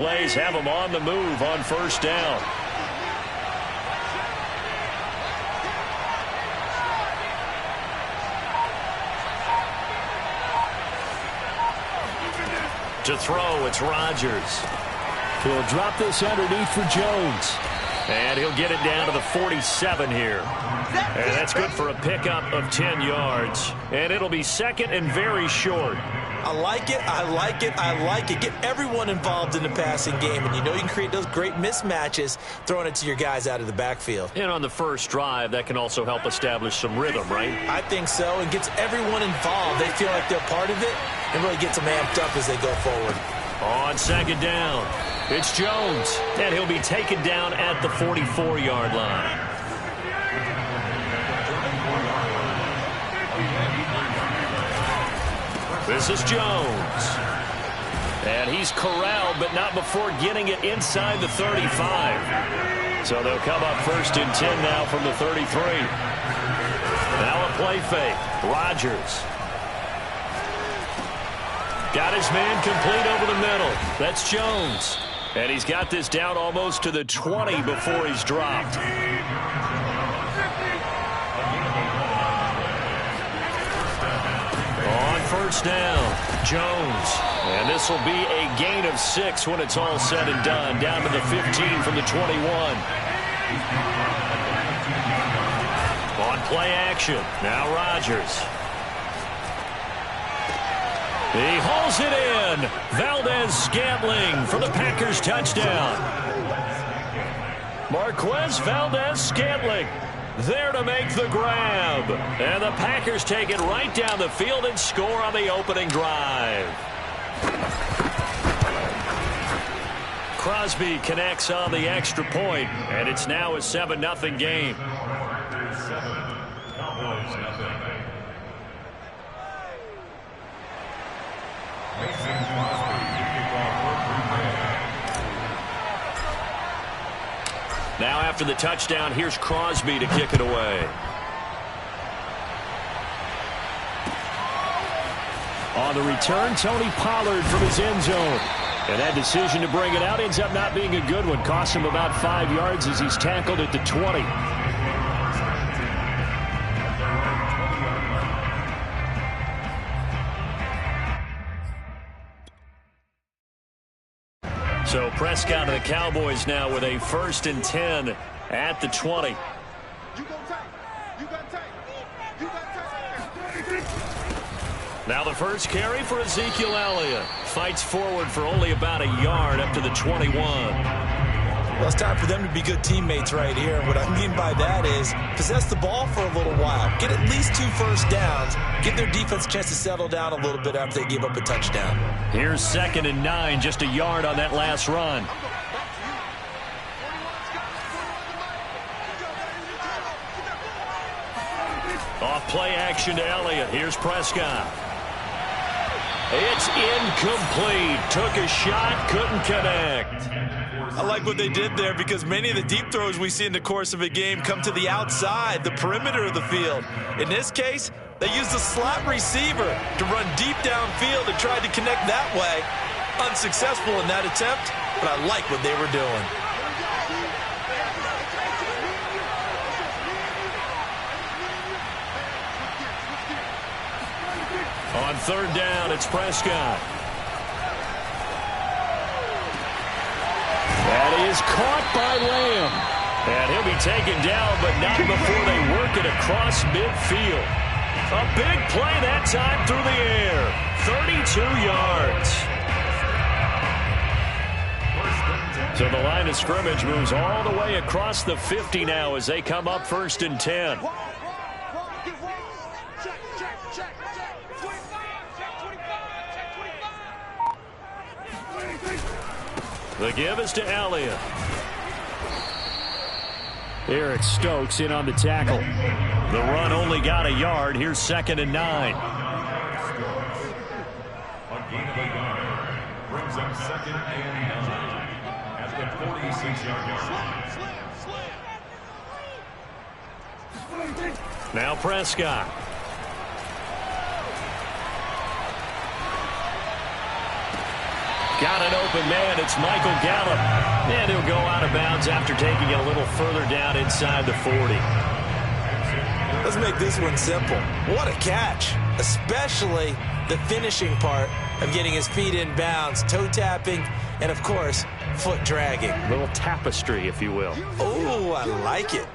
Plays have him on the move on first down. To throw, it's Rodgers. He'll drop this underneath for Jones. And he'll get it down to the 47 here. And that's good for a pickup of 10 yards. And it'll be second and very short. I like it, I like it, I like it. Get everyone involved in the passing game, and you know you can create those great mismatches throwing it to your guys out of the backfield. And on the first drive, that can also help establish some rhythm, right? I think so, and gets everyone involved. They feel like they're part of it and really gets them amped up as they go forward. On second down, it's Jones, and he'll be taken down at the 44-yard line. This is Jones. And he's corralled, but not before getting it inside the 35. So they'll come up first and 10 now from the 33. Now a play fake. Rodgers. Got his man complete over the middle. That's Jones. And he's got this down almost to the 20 before he's dropped. On first down, Jones. And this will be a gain of 6 when it's all said and done. Down to the 15 from the 21. On play action, now Rodgers. He hauls it in. Valdez-Scantling for the Packers touchdown. Marquez Valdez-Scantling there to make the grab. And the Packers take it right down the field and score on the opening drive. Crosby connects on the extra point, and it's now a 7-0 game. Now after the touchdown, here's Crosby to kick it away. On the return, Tony Pollard from his end zone. And that decision to bring it out ends up not being a good one. Costs him about 5 yards as he's tackled at the 20. So Prescott and the Cowboys now with a 1st and 10 at the 20. Now the first carry for Ezekiel Elliott. Fights forward for only about a yard up to the 21. Well, it's time for them to be good teammates right here. And what I mean by that is possess the ball for a little while. Get at least 2 first downs. Give their defense a chance to settle down a little bit after they give up a touchdown. Here's 2nd and 9, just a yard on that last run. Off play action to Elliott. Here's Prescott. It's incomplete. Took a shot, couldn't connect. I like what they did there because many of the deep throws we see in the course of a game come to the outside, the perimeter of the field. In this case, they used the slot receiver to run deep downfield and tried to connect that way. Unsuccessful in that attempt, but I like what they were doing. On 3rd down, it's Prescott. That is caught by Lamb. And he'll be taken down, but not before they work it across midfield. A big play that time through the air. 32 yards. So the line of scrimmage moves all the way across the 50 now as they come up 1st and 10. The give is to Elliott. Eric Stokes in on the tackle. The run only got a yard. Here's 2nd and 9. Brings up 2nd and 9 at the 46-yard line. Now Prescott. Got an open man. It's Michael Gallup. And he'll go out of bounds after taking it a little further down inside the 40. Let's make this one simple. What a catch, especially the finishing part of getting his feet in bounds, toe tapping, and of course, foot dragging. A little tapestry, if you will. Oh, I like it.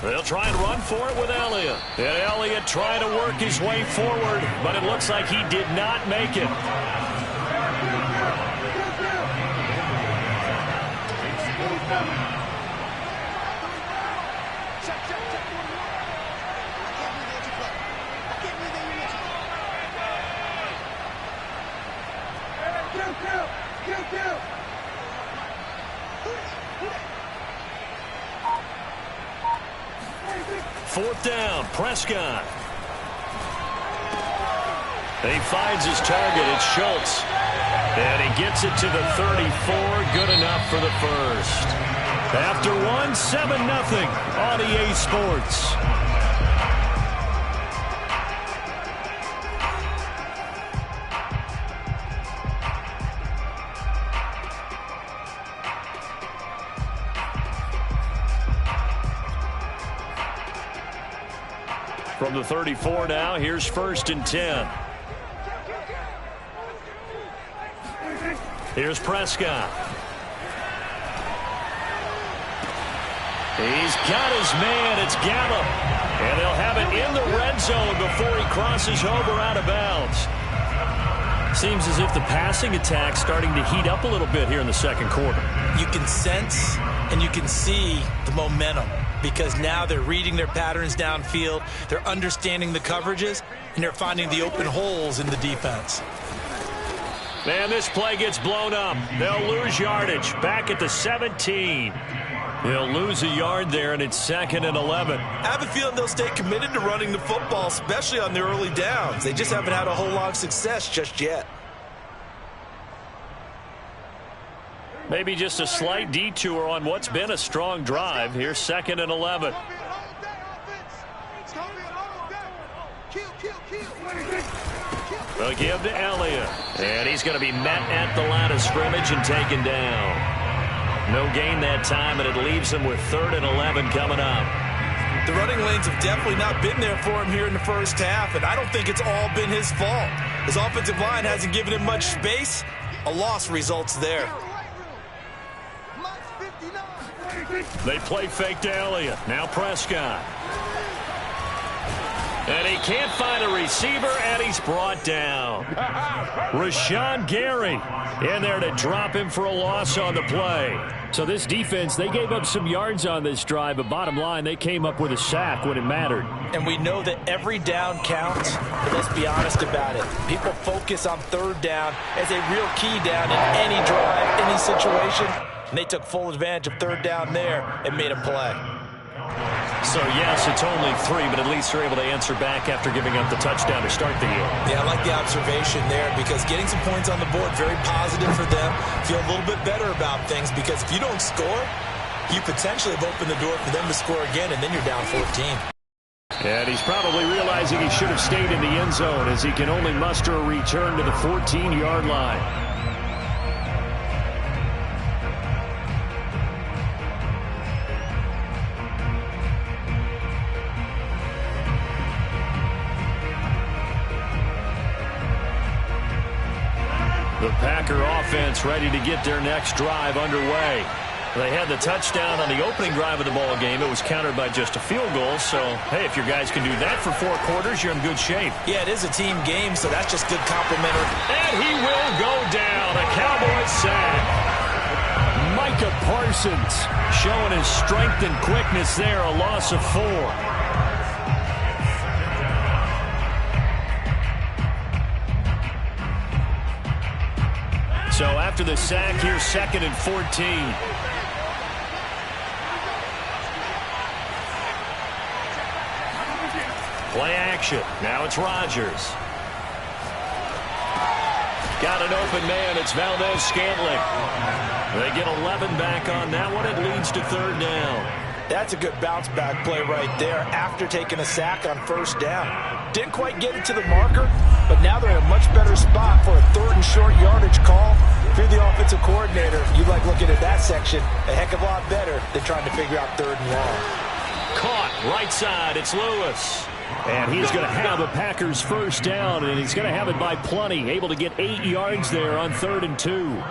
They'll try and run for it with Elliott. And Elliott trying to work his way forward, but it looks like he did not make it. Fourth down, Prescott. He finds his target. It's Schultz. And he gets it to the 34. Good enough for the first. After one, 7-0 on EA Sports. From the 34 now, here's 1st and 10. Here's Prescott. He's got his man. It's Gallup. And they'll have it in the red zone before he crosses over out of bounds. Seems as if the passing attack's starting to heat up a little bit here in the second quarter. You can sense and you can see the momentum, because now they're reading their patterns downfield, they're understanding the coverages, and they're finding the open holes in the defense. Man, this play gets blown up. They'll lose yardage. Back at the 17. They'll lose a yard there, and it's 2nd and 11. I have a feeling they'll stay committed to running the football, especially on the early downs. They just haven't had a whole lot of success just yet. Maybe just a slight detour on what's been a strong drive. Here's 2nd and 11. They'll give to Elliott. And he's going to be met at the line of scrimmage and taken down. No gain that time, and it leaves him with 3rd and 11 coming up. The running lanes have definitely not been there for him here in the first half, and I don't think it's all been his fault. His offensive line hasn't given him much space. A loss results there. They play fake to Elliott. Now Prescott. And he can't find a receiver, and he's brought down. Rashawn Gary in there to drop him for a loss on the play. So this defense, they gave up some yards on this drive, but bottom line, they came up with a sack when it mattered. And we know that every down counts, but let's be honest about it. People focus on 3rd down as a real key down in any drive, any situation. And they took full advantage of 3rd down there and made a play. So, yes, it's only 3, but at least they're able to answer back after giving up the touchdown to start the game. Yeah, I like the observation there, because getting some points on the board, very positive for them. Feel a little bit better about things, because if you don't score, you potentially have opened the door for them to score again, and then you're down 14. And he's probably realizing he should have stayed in the end zone, as he can only muster a return to the 14-yard line. The Packer offense ready to get their next drive underway. They had the touchdown on the opening drive of the ball game. It was countered by just a field goal. So, hey, if your guys can do that for 4 quarters, you're in good shape. Yeah, it is a team game, so that's just good complimentary. And he will go down. A Cowboys sack. Micah Parsons showing his strength and quickness there. A loss of 4. So after the sack, here's 2nd and 14. Play action. Now it's Rodgers. Got an open man. It's Valdez-Scantling. They get 11 back on that one. It leads to 3rd down. That's a good bounce-back play right there after taking a sack on 1st down. Didn't quite get it to the marker, but now they're in a much better spot for a 3rd and short yardage call. If you're the offensive coordinator, you like looking at that section a heck of a lot better than trying to figure out 3rd and long. Caught right side. It's Lewis. And he's going to have a Packers first down, and he's going to have it by plenty. Able to get 8 yards there on 3rd and 2.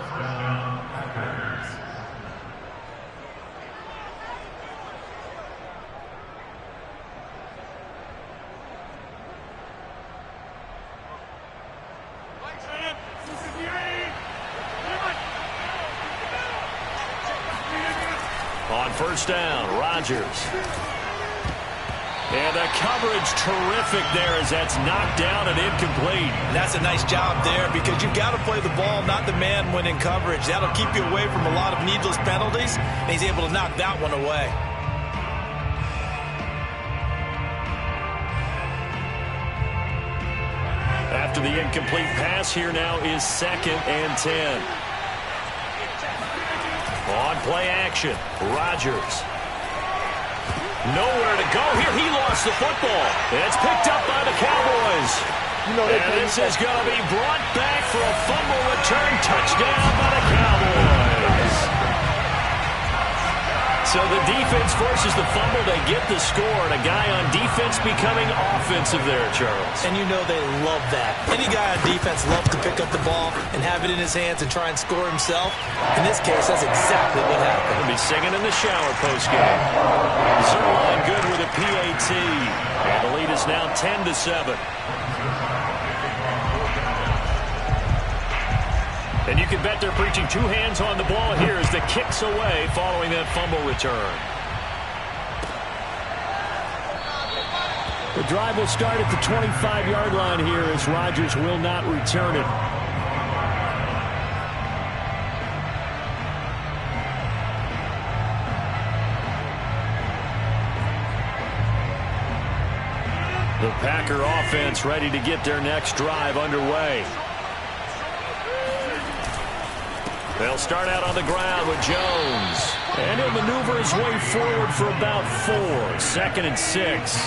On first down, Rodgers. And the coverage terrific there as that's knocked down and incomplete. That's a nice job there because you've got to play the ball, not the man when in coverage. That'll keep you away from a lot of needless penalties, and he's able to knock that one away. After the incomplete pass, here now is 2nd and 10. On play action, Rodgers. Nowhere to go here. He lost the football. And it's picked up by the Cowboys. And this is going to be brought back for a fumble return touchdown by the Cowboys. So the defense forces the fumble. They get the score. And a guy on defense becoming offensive there, Charles. And you know they love that. Any guy on defense loves to pick up the ball and have it in his hands and try and score himself. In this case, that's exactly what happened. He'll be singing in the shower postgame. Zerline good with a PAT. And the lead is now 10-7. And you can bet they're preaching 2 hands on the ball here as the kick's away following that fumble return. The drive will start at the 25-yard line here as Rodgers will not return it. The Packer offense ready to get their next drive underway. They'll start out on the ground with Jones. And he'll maneuver his way forward for about 4. 2nd and 6.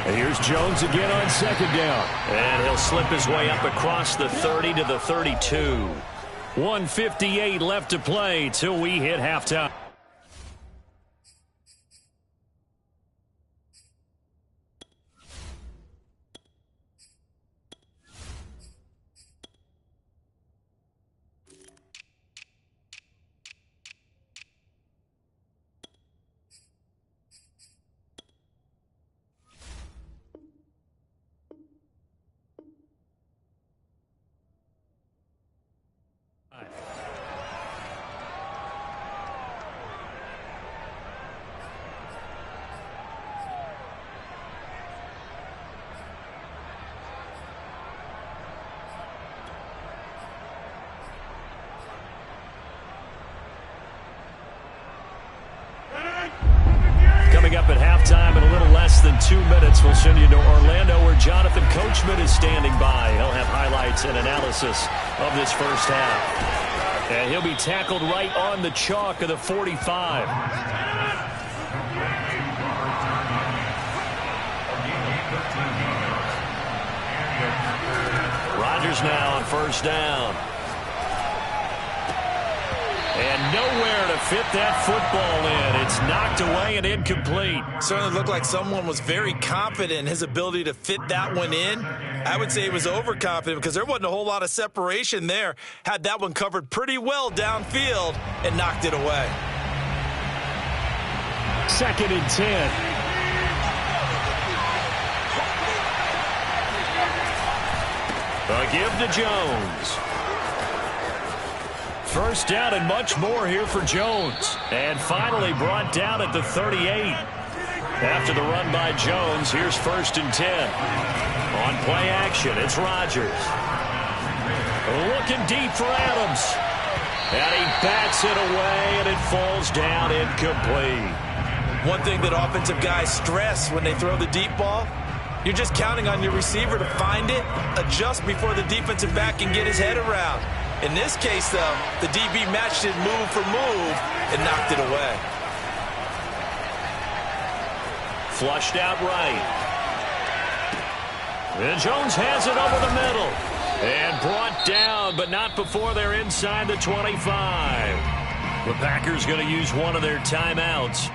And here's Jones again on 2nd down. And he'll slip his way up across the 30 to the 32. 1:58 left to play till we hit halftime. Coming up at halftime in a little less than 2 minutes, we'll send you to Orlando where Jonathan Coachman is standing by. He'll have highlights and analysis of this first half. And he'll be tackled right on the chalk of the 45. Rodgers now on first down. And nowhere to fit that football in. It's knocked away and incomplete. Certainly looked like someone was very confident in his ability to fit that one in. I would say he was overconfident because there wasn't a whole lot of separation there. Had that one covered pretty well downfield and knocked it away. 2nd and 10. A give to Jones. First down and much more here for Jones. And finally brought down at the 38. After the run by Jones, here's 1st and 10. On play action, it's Rodgers. Looking deep for Adams. And he bats it away, and it falls down incomplete. One thing that offensive guys stress when they throw the deep ball, you're just counting on your receiver to find it, adjust before the defensive back can get his head around. In this case, though, the DB matched it move for move and knocked it away. Flushed out right. And Jones has it over the middle. And brought down, but not before they're inside the 25. The Packers going to use one of their timeouts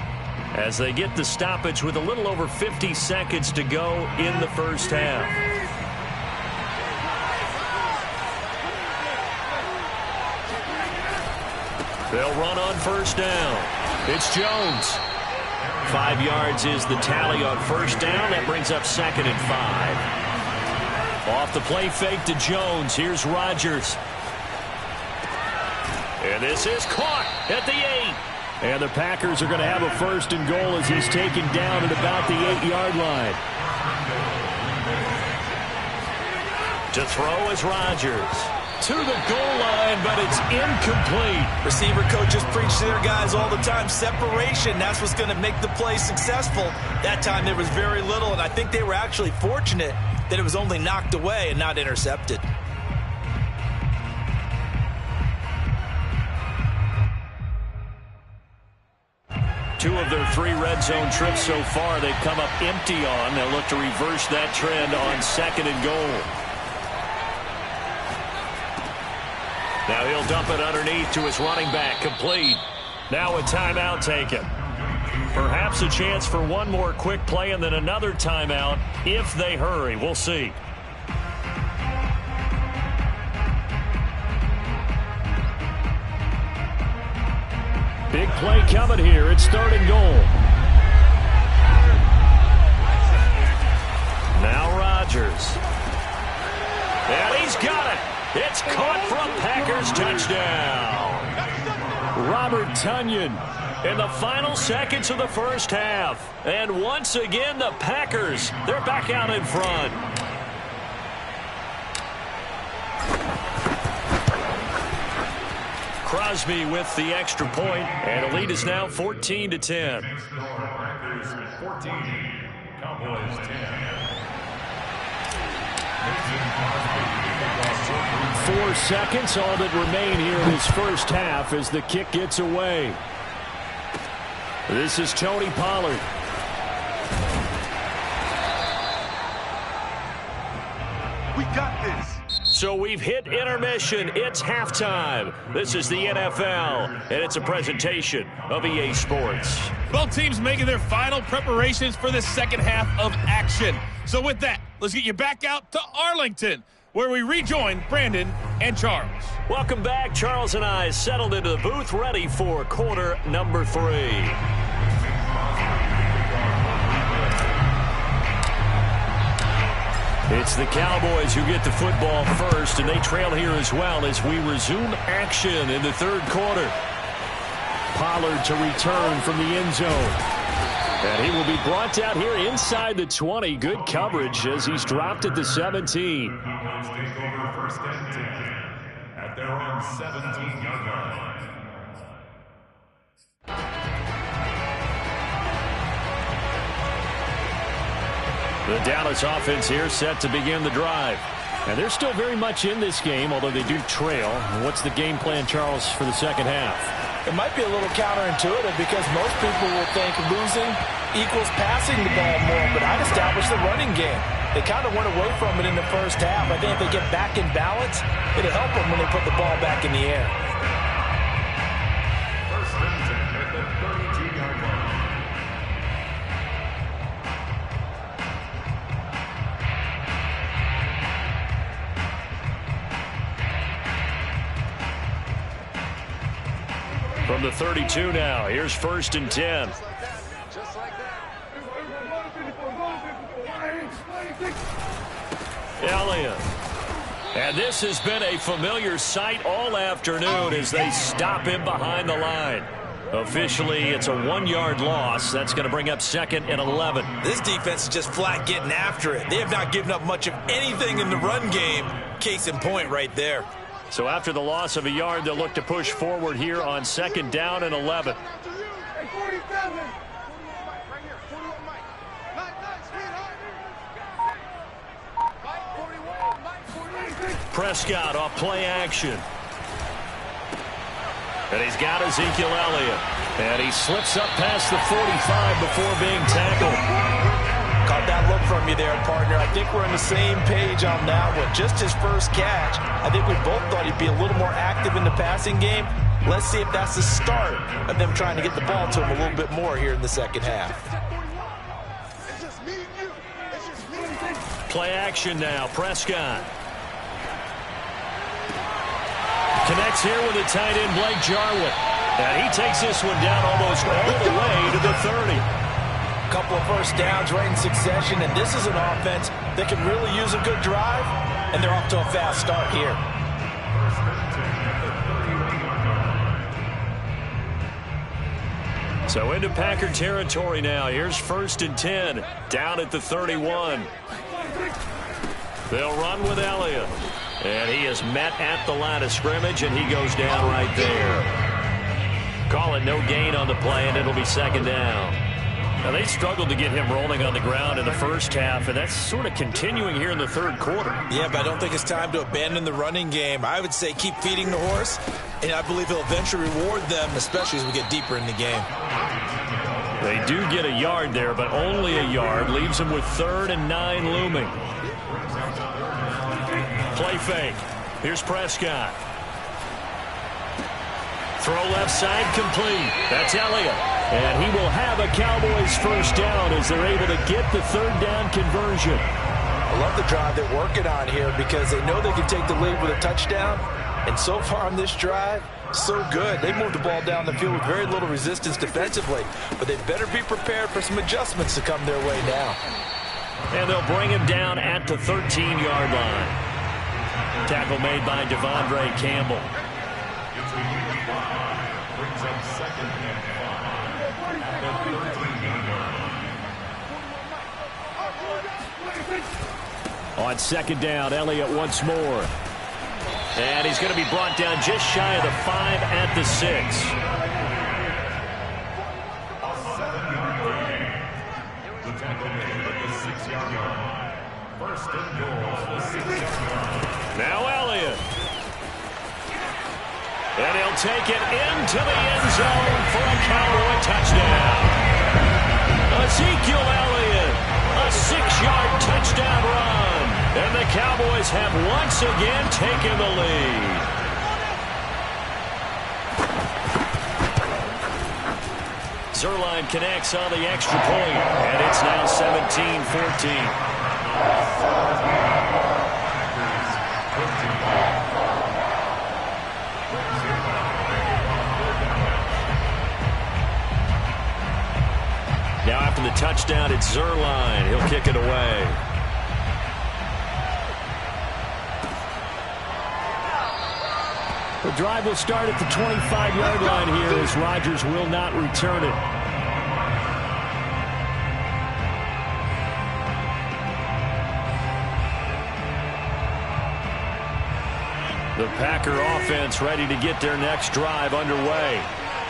as they get the stoppage with a little over 50 seconds to go in the first half. They'll run on first down. It's Jones. 5 yards is the tally on first down. That brings up 2nd and 5. Off the play fake to Jones. Here's Rodgers. And this is caught at the 8. And the Packers are going to have a 1st and goal as he's taken down at about the 8-yard line. To throw is Rodgers. To the goal line, but it's incomplete. Receiver coaches preach to their guys all the time. Separation, that's what's going to make the play successful. That time there was very little, and I think they were actually fortunate that it was only knocked away and not intercepted. Two of their 3 red zone trips so far they've come up empty on. They'll look to reverse that trend on 2nd and goal. Now he'll dump it underneath to his running back. Complete. Now a timeout taken. Perhaps a chance for one more quick play and then another timeout if they hurry. We'll see. Big play coming here. It's 3rd and goal. Now Rodgers. And he's got it. It's caught from Packers touchdown. Robert Tonyan in the final seconds of the first half. And once again, the Packers, they're back out in front. Crosby with the extra point, and the lead is now 14-10. 14, Cowboys 10. 4 seconds, all that remain here in this first half as the kick gets away. This is Tony Pollard. We got this. So we've hit intermission. It's halftime. This is the NFL, and it's a presentation of EA Sports. Both teams making their final preparations for the second half of action. So with that, let's get you back out to Arlington, where we rejoin Brandon and Charles. Welcome back. Charles and I settled into the booth, ready for quarter number 3. It's the Cowboys who get the football first, and they trail here as well as we resume action in the 3rd quarter. Pollard to return from the end zone. And he will be brought down here inside the 20. Good coverage as he's dropped at the 17. Cowboys take over 1st and 10 at their own 17-yard line. The Dallas offense here set to begin the drive. And they're still very much in this game, although they do trail. What's the game plan, Charles, for the second half? It might be a little counterintuitive because most people will think losing equals passing the ball more, but I'd establish the running game. They kind of went away from it in the first half. I think if they get back in balance, it'll help them when they put the ball back in the air. 1st and 10 at the 32-yard line. From the 32 now, here's 1st and 10. Elliott. And this has been a familiar sight all afternoon as they stop him behind the line. Officially, it's a 1-yard loss. That's going to bring up 2nd and 11. This defense is just flat getting after it. They have not given up much of anything in the run game. Case in point right there. So after the loss of a yard, they'll look to push forward here on 2nd down and 11. Prescott off play action. And he's got Ezekiel Elliott. And he slips up past the 45 before being tackled. Caught that look from you there, partner. I think we're on the same page on that one. Just his first catch. I think we both thought he'd be a little more active in the passing game. Let's see if that's the start of them trying to get the ball to him a little bit more here in the second half. Play action now. Prescott. Connects here with the tight end, Blake Jarwin. And he takes this one down almost all the way to the 30. Couple of first downs right in succession, and this is an offense that can really use a good drive, and they're off to a fast start here. So into Packer territory now. Here's 1st and 10, down at the 31. They'll run with Elliott. And he is met at the line of scrimmage, and he goes down right there. Call it no gain on the play, and it'll be 2nd down. Now, they struggled to get him rolling on the ground in the first half, and that's sort of continuing here in the 3rd quarter. Yeah, but I don't think it's time to abandon the running game. I would say keep feeding the horse, and I believe he'll eventually reward them, especially as we get deeper in the game. They do get a yard there, but only a yard. Leaves them with 3rd and 9 looming. Play fake. Here's Prescott. Throw left side complete. That's Elliott. And he will have a Cowboys first down as they're able to get the 3rd down conversion. I love the drive they're working on here because they know they can take the lead with a touchdown. And so far on this drive, so good. They moved the ball down the field with very little resistance defensively. But they better be prepared for some adjustments to come their way now. And they'll bring him down at the 13-yard line. Tackle made by Devondre Campbell. Brings up 2nd and 5 at the 13-yard line. On 2nd down, Elliott once more. And he's going to be brought down just shy of the 5 at the 6. A 7-yard gain. The tackle made at the 6-yard line. 1st and goal for the 6-yard line. Now Elliott. And he'll take it into the end zone for a Cowboy touchdown. Ezekiel Elliott, a 6-yard touchdown run. And the Cowboys have once again taken the lead. Zuerlein connects on the extra point, and it's now 17-14. Now after the touchdown, it's Zuerlein. He'll kick it away. The drive will start at the 25-yard line here as Rodgers will not return it. The Packer offense ready to get their next drive underway.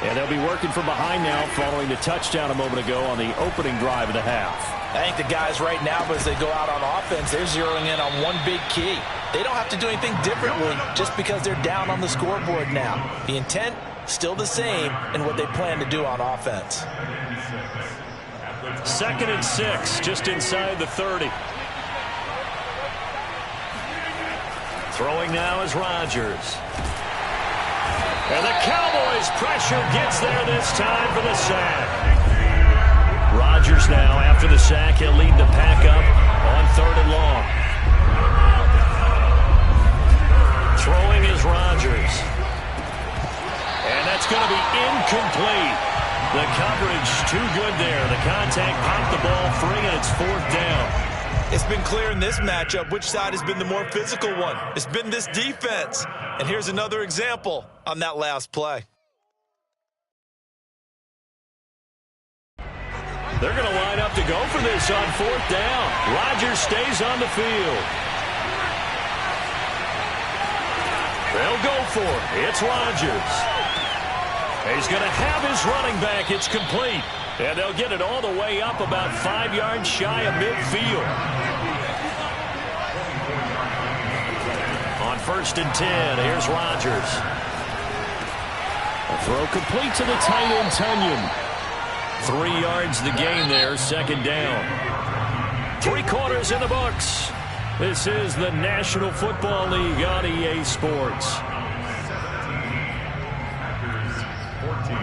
And they'll be working from behind now following the touchdown a moment ago on the opening drive of the half. I think the guys right now, as they go out on offense, they're zeroing in on one big key. They don't have to do anything differently just because they're down on the scoreboard now. The intent, still the same in what they plan to do on offense. 2nd and 6, just inside the 30. Throwing now is Rodgers. And the Cowboys' pressure gets there this time for the sack. Rodgers now, after the sack, he'll lead the pack up on 3rd and long. Throwing is Rodgers. And that's going to be incomplete. The coverage too good there. The contact popped the ball free, and it's 4th down. It's been clear in this matchup which side has been the more physical one. It's been this defense. And here's another example on that last play. They're going to line up to go for this on 4th down. Rodgers stays on the field. They'll go for it. It's Rodgers. He's going to have his running back. It's complete. And they'll get it all the way up about 5 yards shy of midfield. On 1st and 10, here's Rodgers. A throw complete to the tight end, Tunyon. 3 yards the gain there, second down. 3 quarters in the books. This is the National Football League on EA Sports. 14.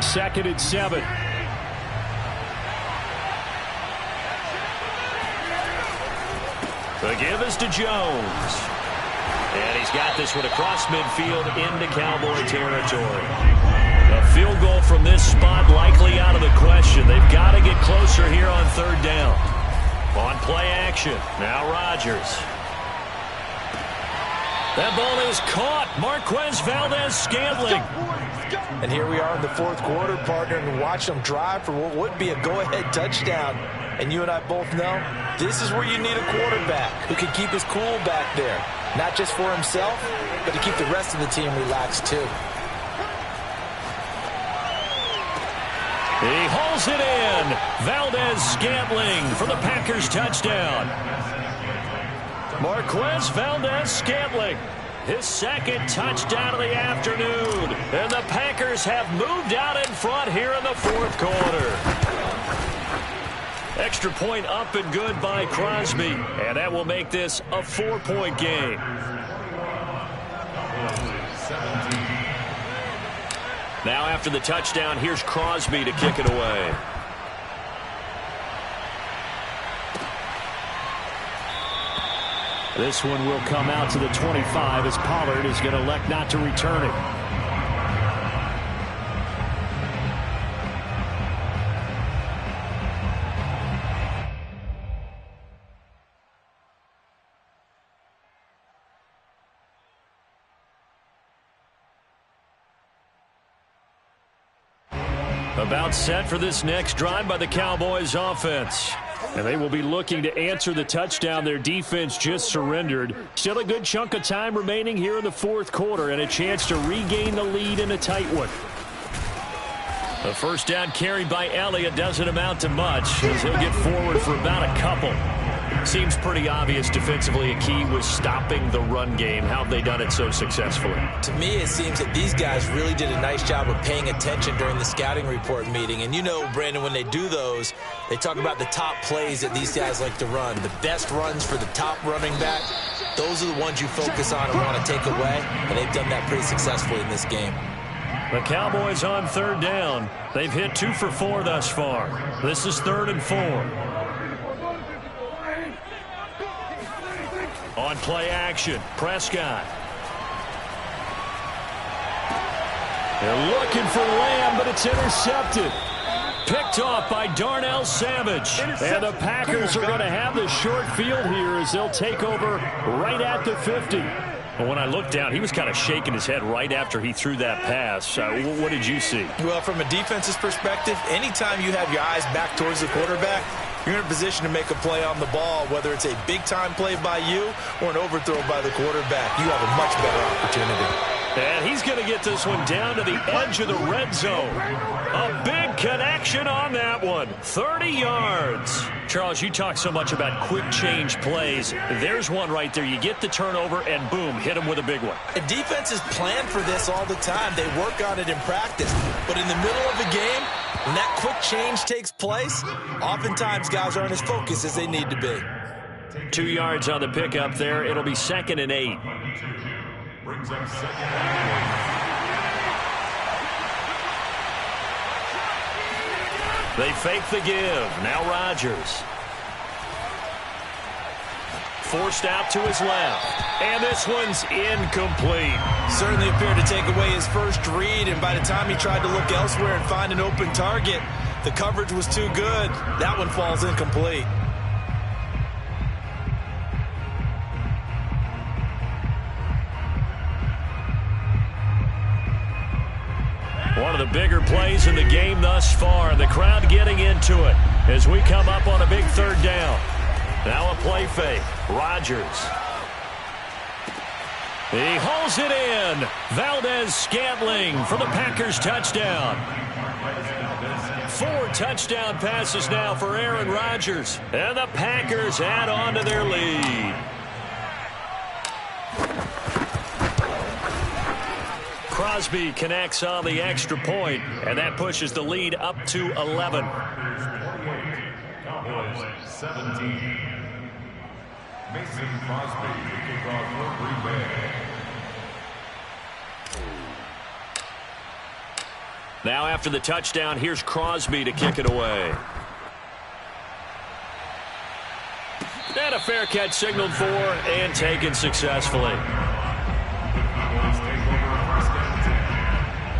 Second and 7. The give is to Jones. And he's got this one across midfield into Cowboy territory. A field goal from this spot likely out of the question. They've got to get closer here on third down. On play action. Now Rodgers. That ball is caught. Marquez Valdez-Scantling. And here we are in the fourth quarter, partner, and watch them drive for what would be a go-ahead touchdown. And you and I both know this is where you need a quarterback who can keep his cool back there. Not just for himself, but to keep the rest of the team relaxed too. He hauls it in. Valdez-Scantling for the Packers touchdown. Marquez Valdez-Scantling, his second touchdown of the afternoon. And the Packers have moved out in front here in the fourth quarter. Extra point up and good by Crosby. And that will make this a 4-point game. Now after the touchdown, here's Crosby to kick it away. This one will come out to the 25 as Pollard is going to elect not to return it. About set for this next drive by the Cowboys offense. And they will be looking to answer the touchdown their defense just surrendered. Still a good chunk of time remaining here in the fourth quarter and a chance to regain the lead in a tight one. The first down carried by Elliott doesn't amount to much as he'll get forward for about a couple. Seems pretty obvious defensively a key was stopping the run game. How have they done it so successfully? To me, it seems that these guys really did a nice job of paying attention during the scouting report meeting. And you know, Brandon, when they do those, they talk about the top plays that these guys like to run. The best runs for the top running back, those are the ones you focus on and want to take away. And they've done that pretty successfully in this game. The Cowboys on third down. They've hit 2 for 4 thus far. This is 3rd and 4. On play action, Prescott. They're looking for Lamb, but it's intercepted. Picked off by Darnell Savage. And the Packers are going to have the short field here as they'll take over right at the 50. But when I looked down, he was kind of shaking his head right after he threw that pass. What did you see? Well, from a defense's perspective, anytime you have your eyes back towards the quarterback, you're in a position to make a play on the ball, whether it's a big-time play by you or an overthrow by the quarterback. You have a much better opportunity. And he's going to get this one down to the edge of the red zone. A big connection on that one. 30 yards. Charles, you talk so much about quick change plays. There's one right there. You get the turnover and boom, hit him with a big one. The defenses plan for this all the time. They work on it in practice. But in the middle of the game, when that quick change takes place, oftentimes guys aren't as focused as they need to be. 2 yards on the pickup there. It'll be 2nd and 8. Brings up 2nd. They fake the give. Now Rodgers. Forced out to his left. And this one's incomplete. Certainly appeared to take away his first read, and by the time he tried to look elsewhere and find an open target, the coverage was too good. That one falls incomplete. One of the bigger plays in the game thus far. The crowd getting into it as we come up on a big 3rd down. Now a play fake. Rodgers. He hauls it in. Valdez-Scantling for the Packers touchdown. 4 touchdown passes now for Aaron Rodgers. And the Packers add on to their lead. Crosby connects on the extra point, and that pushes the lead up to 11. Cowboys 17. Mason Crosby, the kickoff for Green Bay. Now after the touchdown, here's Crosby to kick it away. And a fair catch signaled for and taken successfully. Cowboys take over first and 10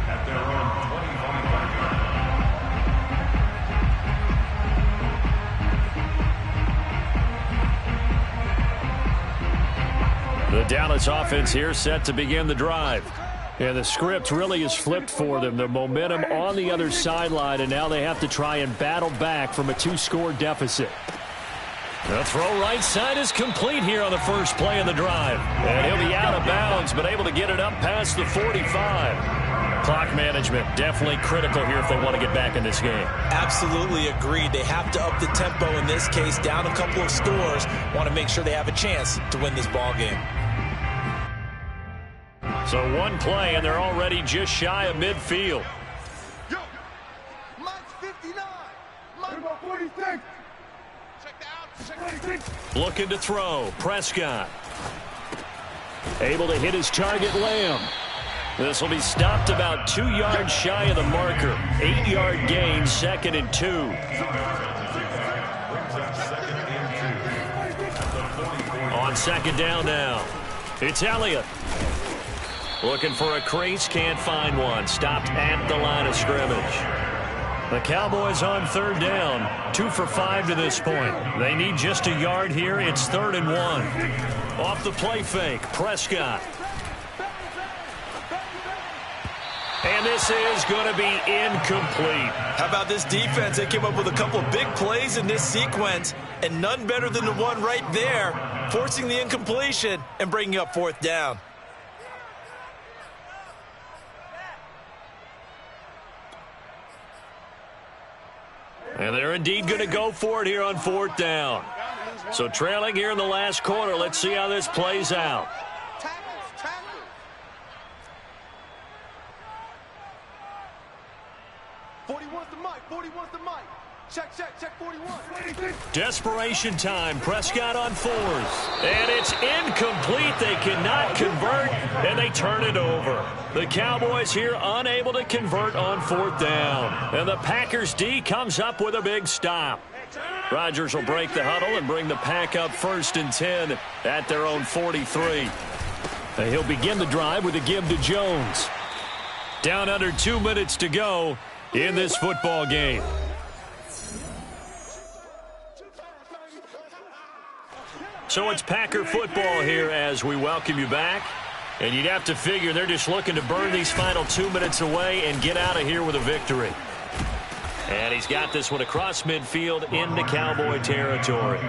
at their own 25-yard line. The Dallas offense here set to begin the drive. And the script really is flipped for them. The momentum on the other sideline, and now they have to try and battle back from a 2-score deficit. The throw right side is complete here on the first play of the drive. And he'll be out of bounds, but able to get it up past the 45. Clock management definitely critical here if they want to get back in this game. Absolutely agreed. They have to up the tempo in this case, down a couple of scores. Want to make sure they have a chance to win this ball game. So one play, and they're already just shy of midfield. Yo, Mike's 59. Mike 46. Check Looking to throw. Prescott. Able to hit his target, Lamb. This will be stopped about 2 yards shy of the marker. 8-yard gain, 2nd and 2. On 2nd down now. It's Elliott. Looking for a crease, can't find one. Stopped at the line of scrimmage. The Cowboys on 3rd down. 2 for 5 to this point. They need just a yard here. It's 3rd and 1. Off the play fake, Prescott. And this is going to be incomplete. How about this defense? They came up with a couple of big plays in this sequence, and none better than the one right there, forcing the incompletion and bringing up 4th down. And they're indeed going to go for it here on 4th down. So trailing here in the last quarter. Let's see how this plays out. tackles. 41's the mic. 41's the mic. Check 41. Desperation time. Prescott on 4s. And it's incomplete. They cannot convert, and they turn it over. The Cowboys here unable to convert on 4th down. And the Packers D comes up with a big stop. Rodgers will break the huddle and bring the Pack up 1st and 10 at their own 43. And he'll begin the drive with a give to Jones. Down under 2 minutes to go in this football game. So it's Packer football here as we welcome you back. And you'd have to figure they're just looking to burn these final 2 minutes away and get out of here with a victory. And he's got this one across midfield into Cowboy territory.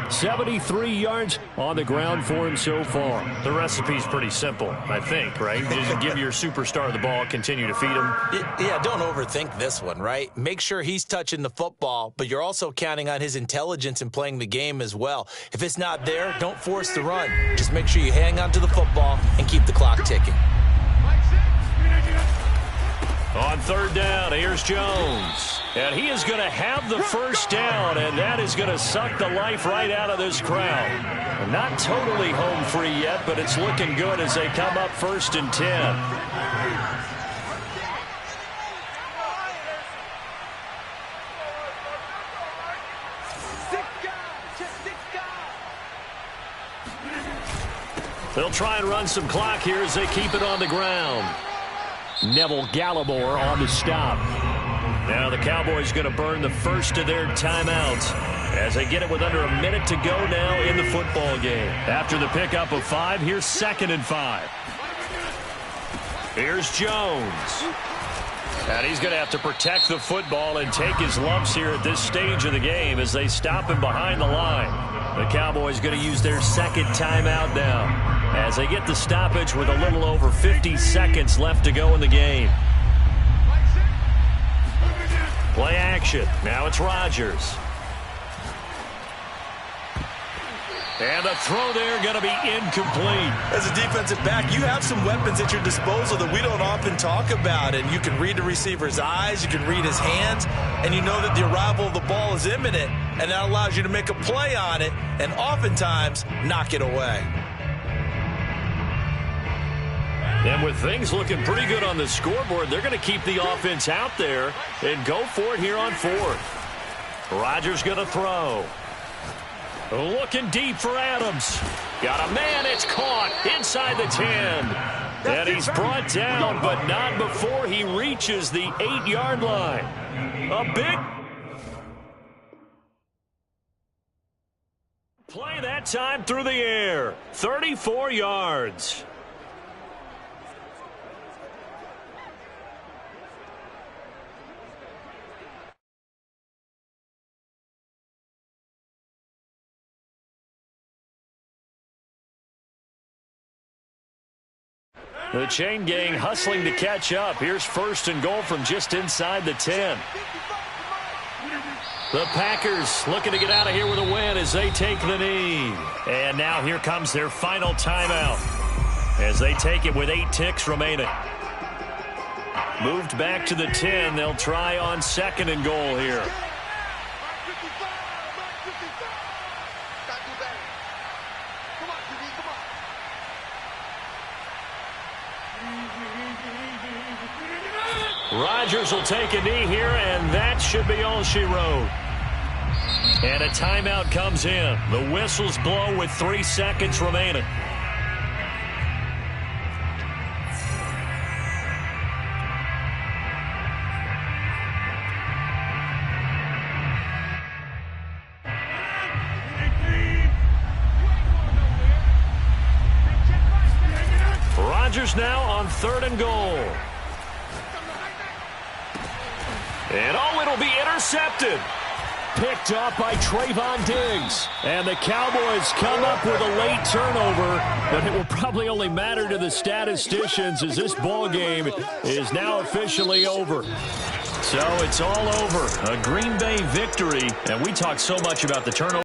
73 yards on the ground for him so far. The recipe's pretty simple, I think, right? Just give your superstar the ball, continue to feed him. Yeah, don't overthink this one, right? Make sure he's touching the football, but you're also counting on his intelligence in playing the game as well. If it's not there, don't force the run. Just make sure you hang on to the football and keep the clock ticking. On 3rd down, here's Jones. And he is going to have the 1st down, and that is going to suck the life right out of this crowd. Not totally home free yet, but it's looking good as they come up 1st and 10. They'll try and run some clock here as they keep it on the ground. Neville Gallimore on the stop. Now the Cowboys going to burn the first of their timeouts as they get it with under a minute to go now in the football game. After the pickup of 5, here's 2nd and 5. Here's Jones. And he's going to have to protect the football and take his lumps here at this stage of the game as they stop him behind the line. The Cowboys going to use their 2nd timeout now as they get the stoppage with a little over 50 seconds left to go in the game. Play action. Now it's Rodgers. And the throw there going to be incomplete. As a defensive back, you have some weapons at your disposal that we don't often talk about. And you can read the receiver's eyes, you can read his hands, and you know that the arrival of the ball is imminent. And that allows you to make a play on it and oftentimes knock it away. And with things looking pretty good on the scoreboard, they're going to keep the offense out there and go for it here on fourth. Rodgers going to throw. Looking deep for Adams. Got a man. It's caught inside the 10. And he's brought down, but not before he reaches the 8-yard line. A big play that time through the air. 34 yards. The chain gang hustling to catch up. Here's first and goal from just inside the 10. The Packers looking to get out of here with a win as they take the knee. And now here comes their final timeout as they take it with 8 ticks remaining. Moved back to the 10. They'll try on second and goal here. Rodgers will take a knee here, and that should be all she wrote. And a timeout comes in. The whistles blow with 3 seconds remaining. Rodgers now on third and goal. And it'll be intercepted. Picked up by Trayvon Diggs. And the Cowboys come up with a late turnover, but it will probably only matter to the statisticians as this ball game is now officially over. So it's all over. A Green Bay victory, and we talk so much about the turnover.